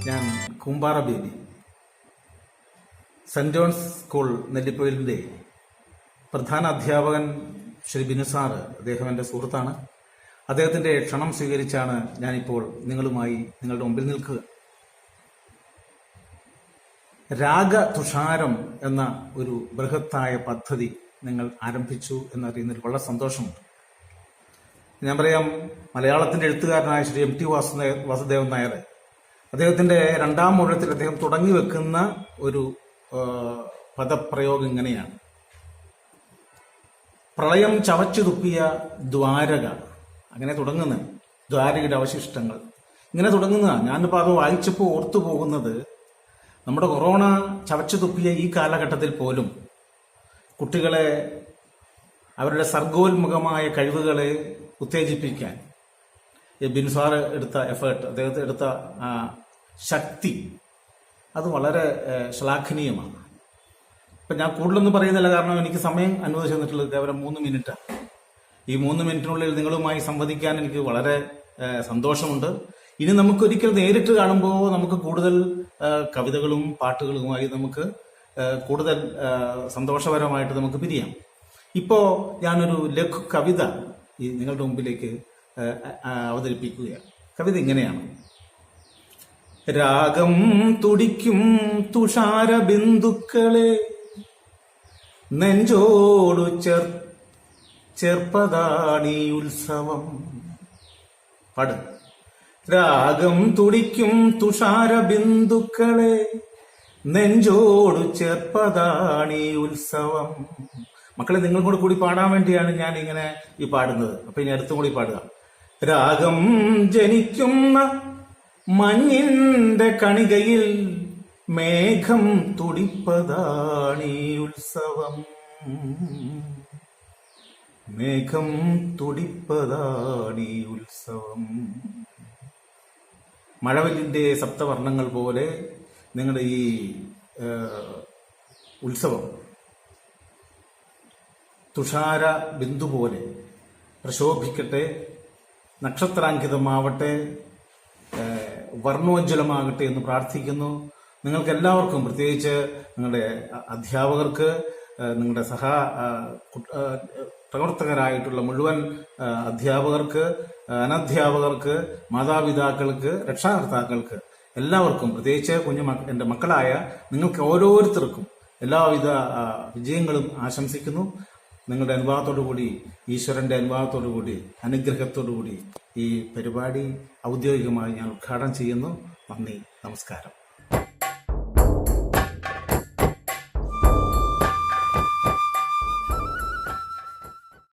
ഞാൻ Koombara Baby, Saint John's School നെല്ലിപ്പൊയിലിൻ്റെ പ്രധാന അധ്യാപകൻ ശ്രീ ബിനു സാറ്, അദ്ദേഹം എൻ്റെ സുഹൃത്താണ്. അദ്ദേഹത്തിൻ്റെ ക്ഷണം സ്വീകരിച്ചാണ് ഞാനിപ്പോൾ നിങ്ങളുടെ മുമ്പിൽ നിൽക്കുക. രാഗതുഷാരം എന്ന ഒരു ബൃഹത്തായ പദ്ധതി നിങ്ങൾ ആരംഭിച്ചു എന്നറിയുന്നതിൽ വളരെ സന്തോഷമുണ്ട്. ഞാൻ പറയാം, മലയാളത്തിൻ്റെ എഴുത്തുകാരനായ ശ്രീ MT വാസുദേവൻ നായർ, അദ്ദേഹത്തിൻ്റെ രണ്ടാം മൂഴത്തിൽ അദ്ദേഹം തുടങ്ങി വെക്കുന്ന ഒരു പദപ്രയോഗം ഇങ്ങനെയാണ്: പ്രളയം ചവച്ചു തുപ്പിയ ദ്വാരക. അങ്ങനെ തുടങ്ങുന്ന ദ്വാരകയുടെ അവശിഷ്ടങ്ങൾ ഇങ്ങനെ തുടങ്ങുന്ന. ഞാനിപ്പോൾ അത് വായിച്ചപ്പോൾ ഓർത്തു പോകുന്നത്, നമ്മുടെ കൊറോണ ചവച്ചു തുപ്പിയ ഈ കാലഘട്ടത്തിൽ പോലും കുട്ടികളെ അവരുടെ സർഗോന്മുഖമായ കഴിവുകളെ ഉത്തേജിപ്പിക്കാൻ ബിനു സാറ് എടുത്ത എഫേർട്ട്, അദ്ദേഹത്തെ എടുത്ത ശക്തി, അത് വളരെ ശ്ലാഘനീയമാണ്. ഇപ്പം ഞാൻ കൂടുതലൊന്നും പറയുന്നില്ല, കാരണം എനിക്ക് സമയം അനുവദിച്ചു തന്നിട്ടുള്ളത് കേവലം 3 മിനിറ്റാണ്. ഈ 3 മിനിറ്റിനുള്ളിൽ നിങ്ങളുമായി സംവദിക്കാൻ എനിക്ക് വളരെ സന്തോഷമുണ്ട്. ഇനി നമുക്കൊരിക്കൽ നേരിട്ട് കാണുമ്പോൾ നമുക്ക് കൂടുതൽ കവിതകളും പാട്ടുകളുമായി നമുക്ക് കൂടുതൽ സന്തോഷപരമായിട്ട് നമുക്ക് പിരിയാം. ഇപ്പോൾ ഞാനൊരു ലഘു കവിത നിങ്ങളുടെ മുമ്പിലേക്ക് അവതരിപ്പിക്കുകയാണ്. കവിത ഇങ്ങനെയാണ്: രാഗം തുടിക്കും തുഷാര ബിന്ദുക്കളെ നെഞ്ചോടു ചേർപ്പതാണീ ഉത്സവം. പാട്. രാഗം തുടിക്കും തുഷാര ബിന്ദുക്കളെ നെഞ്ചോടു ചേർപ്പതാണീ ഉത്സവം. മക്കളെ, നിങ്ങൾ കൂടി പാടാൻ വേണ്ടിയാണ് ഞാൻ ഇങ്ങനെ ഈ പാടുന്നത്. അപ്പൊ ഇനി അടുത്തും കൂടി പാടുക. രാഗം ജനിക്കുന്ന മഞ്ഞിന്റെ കണികയിൽ മേഘം തുടിപ്പതാണീ ഉത്സവം. മേഘം തുടിപ്പതാണീ ഉത്സവം. മഴവില്ലിന്റെ സപ്തവർണ്ണങ്ങൾ പോലെ നിങ്ങളുടെ ഈ ഉത്സവം തുഷാര ബിന്ദു പോലെ പ്രശോഭിക്കട്ടെ, നക്ഷത്രാങ്കിതമാവട്ടെ, വർണ്ണോജ്വലമാകട്ടെ എന്ന് പ്രാർത്ഥിക്കുന്നു. നിങ്ങൾക്ക് എല്ലാവർക്കും, പ്രത്യേകിച്ച് നിങ്ങളുടെ അധ്യാപകർക്ക്, നിങ്ങളുടെ പ്രവർത്തകരായിട്ടുള്ള മുഴുവൻ അധ്യാപകർക്ക്, അനധ്യാപകർക്ക്, മാതാപിതാക്കൾക്ക്, രക്ഷാകർത്താക്കൾക്ക് എല്ലാവർക്കും, പ്രത്യേകിച്ച് എൻ്റെ മക്കളായ നിങ്ങൾക്ക് ഓരോരുത്തർക്കും എല്ലാവിധ വിജയങ്ങളും ആശംസിക്കുന്നു. നിങ്ങളുടെ അനുഭവത്തോടുകൂടി, ഈശ്വരന്റെ അനുഭവത്തോടുകൂടി, അനുഗ്രഹത്തോടുകൂടി ഈ പരിപാടി ഔദ്യോഗികമായി ഞാൻ ഉദ്ഘാടനം ചെയ്യുന്നു. നന്ദി, നമസ്കാരം.